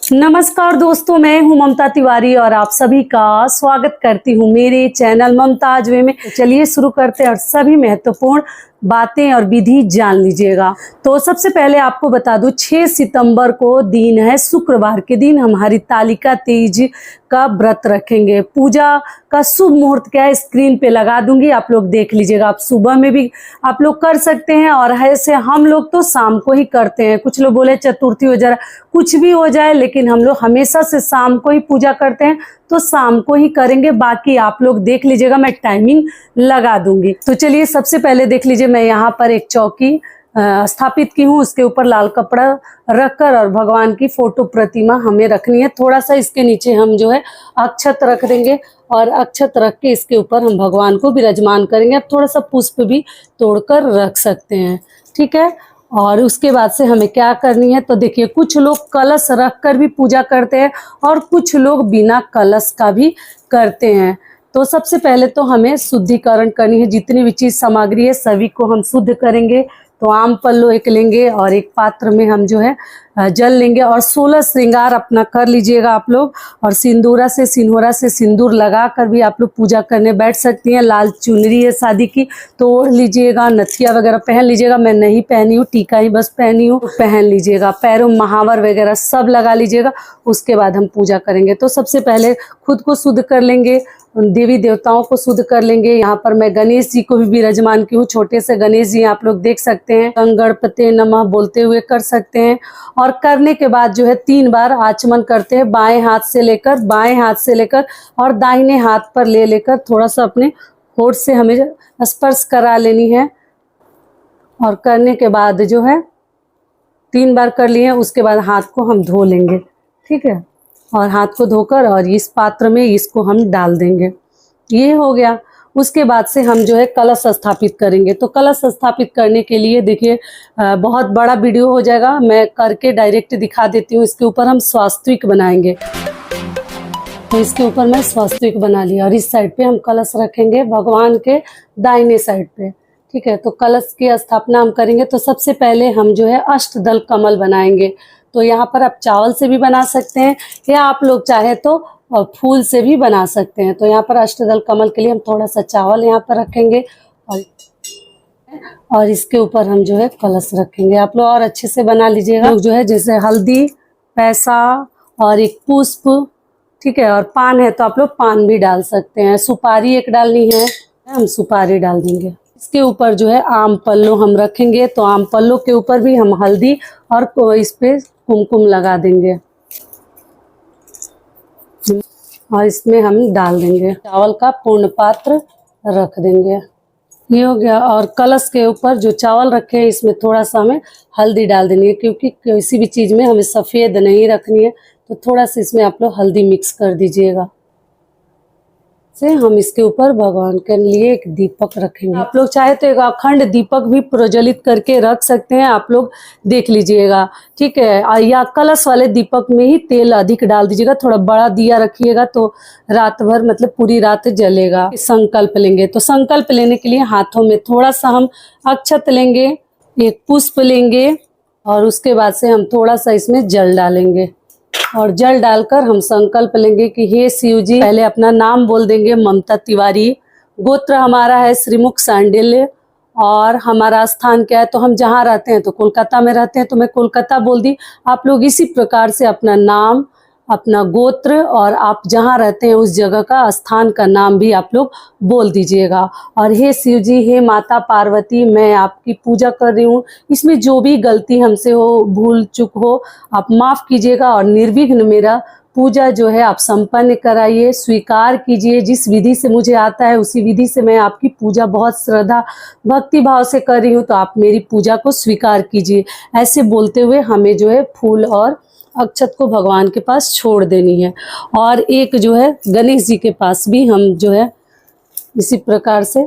नमस्कार दोस्तों, मैं हूं ममता तिवारी और आप सभी का स्वागत करती हूं मेरे चैनल ममताज वे में। चलिए शुरू करते हैं और सभी महत्वपूर्ण बातें और विधि जान लीजिएगा। तो सबसे पहले आपको बता दूं, 6 सितंबर को दिन है, शुक्रवार के दिन हम हरितालिका तीज का व्रत रखेंगे। पूजा का शुभ मुहूर्त क्या है स्क्रीन पे लगा दूंगी, आप लोग देख लीजिएगा। आप सुबह में भी आप लोग कर सकते हैं और ऐसे हम लोग तो शाम को ही करते हैं। कुछ लोग बोले चतुर्थी हो जाए, कुछ भी हो जाए, लेकिन हम लोग हमेशा से शाम को ही पूजा करते हैं, तो शाम को ही करेंगे। बाकी आप लोग देख लीजिएगा, मैं टाइमिंग लगा दूंगी। तो चलिए सबसे पहले देख लीजिए, मैं यहाँ पर एक चौकी स्थापित की हूँ, उसके ऊपर लाल कपड़ा रखकर और भगवान की फोटो प्रतिमा हमें रखनी है। थोड़ा सा इसके नीचे हम जो है अक्षत रख देंगे और अक्षत रख के इसके ऊपर हम भगवान को विराजमान करेंगे। अब थोड़ा सा पुष्प भी तोड़कर रख सकते हैं, ठीक है। और उसके बाद से हमें क्या करनी है, तो देखिए कुछ लोग कलश रख कर भी पूजा करते हैं और कुछ लोग बिना कलश का भी करते हैं। तो सबसे पहले तो हमें शुद्धिकरण करनी है। जितनी भी चीज़ सामग्री है सभी को हम शुद्ध करेंगे। तो आम पल्लो एक लेंगे और एक पात्र में हम जो है जल लेंगे और 16 श्रृंगार अपना कर लीजिएगा आप लोग। और सिंदूरा से सिंदूर लगा कर भी आप लोग पूजा करने बैठ सकती हैं। लाल चुनरी है शादी की तो ओढ़ लीजिएगा, नथिया वगैरह पहन लीजिएगा। मैं नहीं पहनी हूँ, टीका ही बस पहनी हूँ, पहन लीजिएगा। पैरों में महावर वगैरह सब लगा लीजिएगा। उसके बाद हम पूजा करेंगे। तो सबसे पहले खुद को शुद्ध कर लेंगे, देवी देवताओं को शुद्ध कर लेंगे। यहाँ पर मैं गणेश जी को भी विराजमान की हूँ, छोटे से गणेश जी आप लोग देख सकते हैं। गणपते नमः बोलते हुए कर सकते हैं। और करने के बाद जो है 3 बार आचमन करते हैं, बाएं हाथ से लेकर और दाहिने हाथ पर ले लेकर थोड़ा सा अपने होठ से हमें स्पर्श करा लेनी है। और करने के बाद जो है 3 बार कर लिए, उसके बाद हाथ को हम धो लेंगे, ठीक है। और हाथ को धोकर और इस पात्र में इसको हम डाल देंगे। ये हो गया। उसके बाद से हम जो है कलश स्थापित करेंगे। तो कलश स्थापित करने के लिए देखिए बहुत बड़ा वीडियो हो जाएगा, मैं करके डायरेक्ट दिखा देती हूँ। इसके ऊपर हम स्वास्तिक बनाएंगे। तो इसके ऊपर मैं स्वास्तिक बना लिया और इस साइड पे हम कलश रखेंगे, भगवान के दाहिने साइड पे, ठीक है। तो कलश की स्थापना हम करेंगे। तो सबसे पहले हम जो है अष्टदल कमल बनाएंगे। तो यहाँ पर आप चावल से भी बना सकते हैं या आप लोग चाहे तो फूल से भी बना सकते हैं। तो यहाँ पर अष्टदल कमल के लिए हम थोड़ा सा चावल यहाँ पर रखेंगे और इसके ऊपर हम जो है कलश रखेंगे। आप लोग और अच्छे से बना लीजिएगा। लोग जो है जैसे हल्दी, पैसा और एक पुष्प, ठीक है। और पान है तो आप लोग पान भी डाल सकते हैं। सुपारी एक डालनी है, हम सुपारी डाल देंगे। इसके ऊपर जो है आम पल्लो हम रखेंगे। तो आम पल्लो के ऊपर भी हम हल्दी और इस पे कुमकुम लगा देंगे और इसमें हम डाल देंगे। चावल का पूर्ण पात्र रख देंगे। ये हो गया। और कलश के ऊपर जो चावल रखे हैं इसमें थोड़ा सा हमें हल्दी डाल देनी है, क्योंकि किसी भी चीज़ में हमें सफ़ेद नहीं रखनी है। तो थोड़ा सा इसमें आप लोग हल्दी मिक्स कर दीजिएगा। से हम इसके ऊपर भगवान के लिए एक दीपक रखेंगे। आप लोग चाहे तो एक अखंड दीपक भी प्रज्वलित करके रख सकते हैं, आप लोग देख लीजिएगा, ठीक है। या कलश वाले दीपक में ही तेल अधिक डाल दीजिएगा, थोड़ा बड़ा दिया रखिएगा तो रात भर मतलब पूरी रात जलेगा। संकल्प लेंगे। तो संकल्प लेने के लिए हाथों में थोड़ा सा हम अक्षत लेंगे, एक पुष्प लेंगे और उसके बाद से हम थोड़ा सा इसमें जल डालेंगे। और जल डालकर हम संकल्प लेंगे कि हे शिव जी, पहले अपना नाम बोल देंगे ममता तिवारी, गोत्र हमारा है श्रीमुख सांडिल्य और हमारा स्थान क्या है, तो हम जहाँ रहते हैं तो कोलकाता में रहते हैं तो मैं कोलकाता बोल दी। आप लोग इसी प्रकार से अपना नाम, अपना गोत्र और आप जहाँ रहते हैं उस जगह का स्थान का नाम भी आप लोग बोल दीजिएगा। और हे शिव जी, हे माता पार्वती, मैं आपकी पूजा कर रही हूँ। इसमें जो भी गलती हमसे हो, भूल चूक हो, आप माफ़ कीजिएगा और निर्विघ्न मेरा पूजा जो है आप संपन्न कराइए, स्वीकार कीजिए। जिस विधि से मुझे आता है उसी विधि से मैं आपकी पूजा बहुत श्रद्धा भक्ति भाव से कर रही हूँ, तो आप मेरी पूजा को स्वीकार कीजिए। ऐसे बोलते हुए हमें जो है फूल और अक्षत को भगवान के पास छोड़ देनी है। और एक जो है गणेश जी के पास भी हम जो है इसी प्रकार से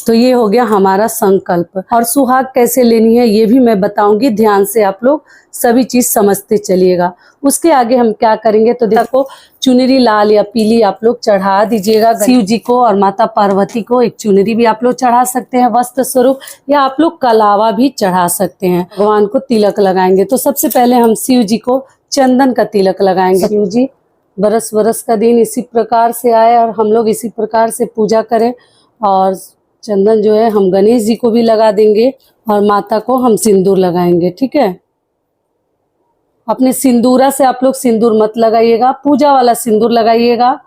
तो ये हो गया हमारा संकल्प। और सुहाग कैसे लेनी है ये भी मैं बताऊंगी, ध्यान से आप लोग सभी चीज समझते चलिएगा। उसके आगे हम क्या करेंगे तो देखो, चुनरी लाल या पीली आप लोग चढ़ा दीजिएगा शिव जी को, और माता पार्वती को एक चुनरी भी आप लोग चढ़ा सकते हैं वस्त्र स्वरूप, या आप लोग कलावा भी चढ़ा सकते हैं। भगवान को तिलक लगाएंगे तो सबसे पहले हम शिव जी को चंदन का तिलक लगाएंगे। शिव जी बरस बरस का दिन इसी प्रकार से आए और हम लोग इसी प्रकार से पूजा करें। और चंदन जो है हम गणेश जी को भी लगा देंगे और माता को हम सिंदूर लगाएंगे। ठीक है, अपने सिंदूरा से आप लोग सिंदूर मत लगाइएगा, पूजा वाला सिंदूर लगाइएगा,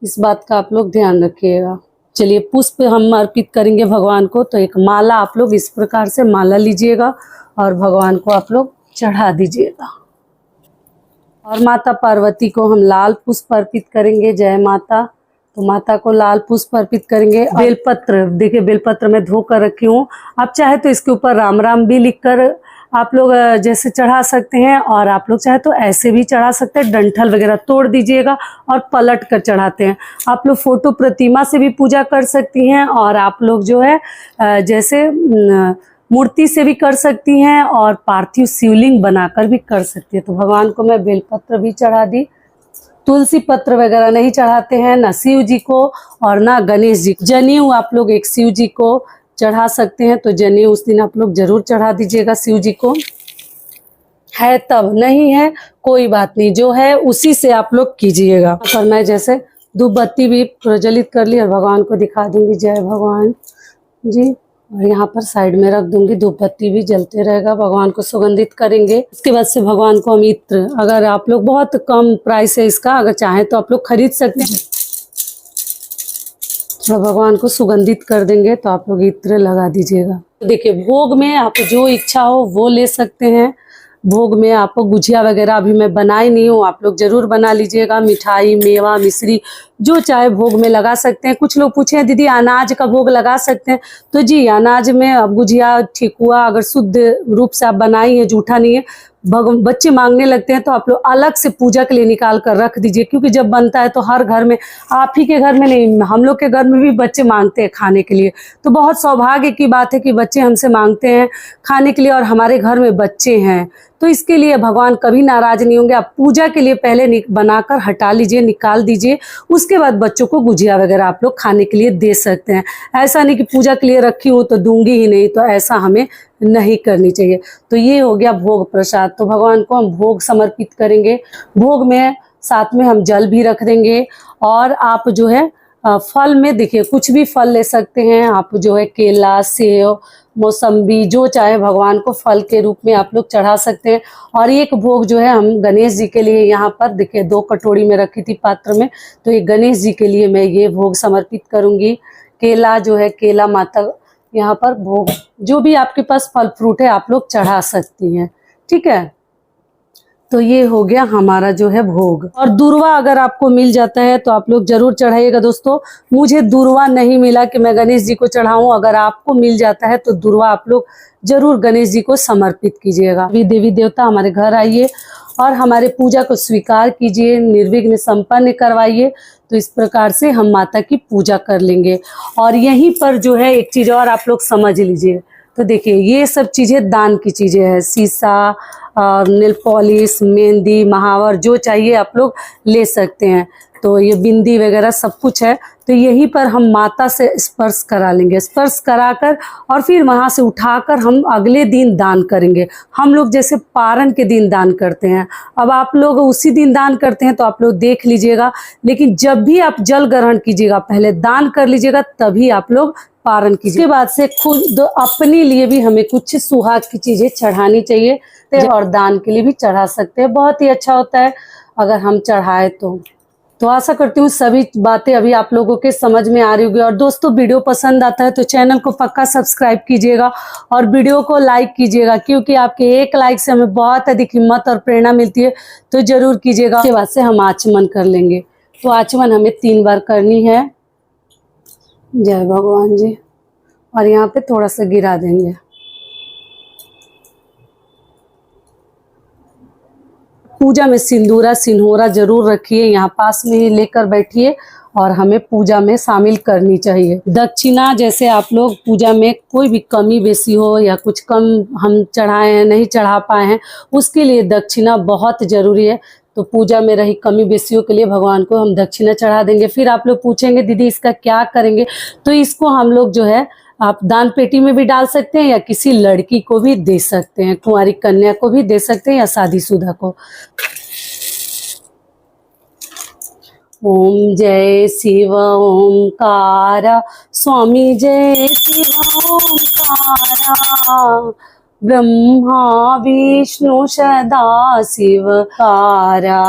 इस बात का आप लोग ध्यान रखिएगा। चलिए पुष्प हम अर्पित करेंगे भगवान को। तो एक माला आप लोग इस प्रकार से माला लीजिएगा और भगवान को आप लोग चढ़ा दीजिएगा। और माता पार्वती को हम लाल पुष्प अर्पित करेंगे। जय माता। तो माता को लाल पुष्प अर्पित करेंगे। बेलपत्र, देखिए बेलपत्र मैं धोकर रखी हूँ, आप चाहे तो इसके ऊपर राम राम भी लिखकर आप लोग जैसे चढ़ा सकते हैं, और आप लोग चाहे तो ऐसे भी चढ़ा सकते हैं। डंठल वगैरह तोड़ दीजिएगा और पलट कर चढ़ाते हैं। आप लोग फोटो प्रतिमा से भी पूजा कर सकती हैं, और आप लोग जो है जैसे मूर्ति से भी कर सकती हैं, और पार्थिव शिवलिंग बनाकर भी कर सकती है। तो भगवान को मैं बेलपत्र भी चढ़ा दी। तुलसी पत्र वगैरह नहीं चढ़ाते हैं, ना शिव जी को और ना गणेश जी को। जनेऊ आप लोग एक शिव जी को चढ़ा सकते हैं, तो जनेऊ उस दिन आप लोग जरूर चढ़ा दीजिएगा शिव जी को। है तब, नहीं है कोई बात नहीं, जो है उसी से आप लोग कीजिएगा। पर मैं जैसे धूप बत्ती भी प्रज्वलित कर ली और भगवान को दिखा दूंगी। जय भगवान जी। और यहाँ पर साइड में रख दूंगी, धूप बत्ती भी जलते रहेगा, भगवान को सुगंधित करेंगे। उसके बाद से भगवान को हम इत्र, अगर आप लोग बहुत कम प्राइस है इसका, अगर चाहें तो आप लोग खरीद सकते हैं, तो भगवान को सुगंधित कर देंगे। तो आप लोग इत्र लगा दीजिएगा। देखिए भोग में आप जो इच्छा हो वो ले सकते हैं। भोग में आपको गुजिया वगैरह अभी मैं बनाई नहीं हूँ, आप लोग जरूर बना लीजिएगा। मिठाई, मेवा, मिश्री जो चाहे भोग में लगा सकते हैं। कुछ लोग पूछे दीदी अनाज का भोग लगा सकते हैं, तो जी अनाज में अब गुजिया, ठेकुआ अगर शुद्ध रूप से आप बनाई है, जूठा नहीं है, बच्चे मांगने लगते हैं तो आप लोग अलग से पूजा के लिए निकाल कर रख दीजिए। क्योंकि जब बनता है तो हर घर में, आप ही के घर में नहीं, हम लोग के घर में भी बच्चे मांगते हैं खाने के लिए। तो बहुत सौभाग्य की बात है कि बच्चे हमसे मांगते हैं खाने के लिए, और हमारे घर में बच्चे हैं, तो इसके लिए भगवान कभी नाराज नहीं होंगे। आप पूजा के लिए पहले बनाकर हटा लीजिए, निकाल दीजिए, उसके बाद बच्चों को गुजिया वगैरह आप लोग खाने के लिए दे सकते हैं। ऐसा नहीं कि पूजा के लिए रखी हूँ तो दूंगी ही नहीं, तो ऐसा हमें नहीं करनी चाहिए। तो ये हो गया भोग प्रसाद। तो भगवान को हम भोग समर्पित करेंगे। भोग में साथ में हम जल भी रख देंगे। और आप जो है फल में देखिए कुछ भी फल ले सकते हैं आप, जो है केला, सेब, मौसम्बी, जो चाहे भगवान को फल के रूप में आप लोग चढ़ा सकते हैं। और एक भोग जो है हम गणेश जी के लिए, यहाँ पर देखिए 2 कटोरी में रखी थी पात्र में, तो ये गणेश जी के लिए मैं ये भोग समर्पित करूंगी। केला जो है, केला माता यहाँ पर भोग, जो भी आपके पास फल फ्रूट है आप लोग चढ़ा सकती हैं। ठीक है, तो ये हो गया हमारा जो है भोग। और दूर्वा अगर आपको मिल जाता है तो आप लोग जरूर चढ़ाइएगा। दोस्तों मुझे दूर्वा नहीं मिला कि मैं गणेश जी को चढ़ाऊं, अगर आपको मिल जाता है तो दूर्वा आप लोग जरूर गणेश जी को समर्पित कीजिएगा। देवी देवता हमारे घर आइए और हमारे पूजा को स्वीकार कीजिए, निर्विघ्न संपन्न करवाइए। तो इस प्रकार से हम माता की पूजा कर लेंगे। और यहीं पर जो है एक चीज़ और आप लोग समझ लीजिए। तो देखिए ये सब चीज़ें दान की चीज़ें हैं, शीशा, नेल पॉलिश, मेहंदी, महावर, जो चाहिए आप लोग ले सकते हैं। तो ये बिंदी वगैरह सब कुछ है। तो यहीं पर हम माता से स्पर्श करा लेंगे, स्पर्श कराकर और फिर वहाँ से उठाकर हम अगले दिन दान करेंगे। हम लोग जैसे पारण के दिन दान करते हैं, अब आप लोग उसी दिन दान करते हैं तो आप लोग देख लीजिएगा। लेकिन जब भी आप जल ग्रहण कीजिएगा पहले दान कर लीजिएगा, तभी आप लोग पारण कीजिए। उसके बाद से खुद अपने लिए भी हमें कुछ सुहाग की चीज़ें चढ़ानी चाहिए, और दान के लिए भी चढ़ा सकते हैं। बहुत ही अच्छा होता है अगर हम चढ़ाए तो आशा करती हूँ सभी बातें अभी आप लोगों के समझ में आ रही होगी। और दोस्तों वीडियो पसंद आता है तो चैनल को पक्का सब्सक्राइब कीजिएगा और वीडियो को लाइक कीजिएगा, क्योंकि आपके एक लाइक से हमें बहुत अधिक हिम्मत और प्रेरणा मिलती है। तो जरूर कीजिएगा। उसके बाद से हम आचमन कर लेंगे। तो आचमन हमें 3 बार करनी है। जय भगवान जी। और यहाँ पे थोड़ा सा गिरा देंगे। पूजा में सिंदूरा सिन्होरा जरूर रखिए, यहाँ पास में ही लेकर बैठिए और हमें पूजा में शामिल करनी चाहिए। दक्षिणा जैसे आप लोग पूजा में कोई भी कमी बेसी हो या कुछ कम हम चढ़ाए हैं, नहीं चढ़ा पाए हैं, उसके लिए दक्षिणा बहुत ज़रूरी है। तो पूजा में रही कमी बेसियों के लिए भगवान को हम दक्षिणा चढ़ा देंगे। फिर आप लोग पूछेंगे दीदी इसका क्या करेंगे, तो इसको हम लोग जो है आप दान पेटी में भी डाल सकते हैं या किसी लड़की को भी दे सकते हैं, कुंवारी कन्या को भी दे सकते हैं या शादीशुदा को। ओम जय शिव ओंकार, स्वामी जय शिव ओंकार, ब्रह्मा विष्णु सदा शिव कारा।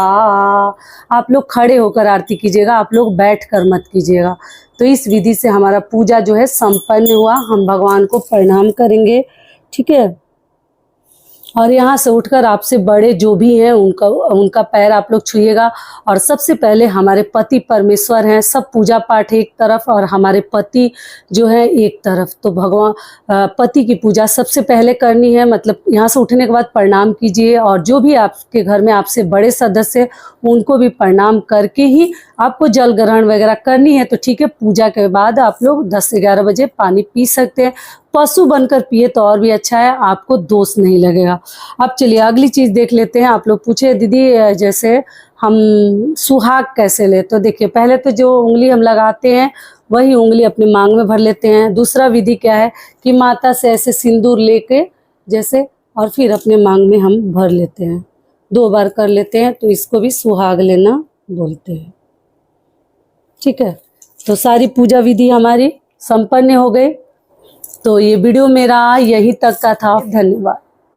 आप लोग खड़े होकर आरती कीजिएगा, आप लोग बैठ कर मत कीजिएगा। तो इस विधि से हमारा पूजा जो है संपन्न हुआ। हम भगवान को प्रणाम करेंगे, ठीक है। और यहाँ से उठकर आपसे बड़े जो भी हैं उनका पैर आप लोग छुइएगा। और सबसे पहले हमारे पति परमेश्वर हैं, सब पूजा पाठ एक तरफ और हमारे पति जो है एक तरफ। तो भगवान पति की पूजा सबसे पहले करनी है। मतलब यहाँ से उठने के बाद प्रणाम कीजिए और जो भी आपके घर में आपसे बड़े सदस्य उनको भी प्रणाम करके ही आपको जल ग्रहण वगैरह करनी है। तो ठीक है, पूजा के बाद आप लोग 10 से 11 बजे पानी पी सकते हैं। पशु बनकर पिए तो और भी अच्छा है, आपको दोष नहीं लगेगा। अब चलिए अगली चीज़ देख लेते हैं। आप लोग पूछे दीदी जैसे हम सुहाग कैसे ले, तो देखिए पहले तो जो उंगली हम लगाते हैं वही उंगली अपने मांग में भर लेते हैं। दूसरा विधि क्या है कि माता से ऐसे सिंदूर लेके जैसे और फिर अपने मांग में हम भर लेते हैं, 2 बार कर लेते हैं। तो इसको भी सुहाग लेना बोलते हैं, ठीक है। तो सारी पूजा विधि हमारी संपन्न हो गई। तो ये वीडियो मेरा यहीं तक का था। धन्यवाद।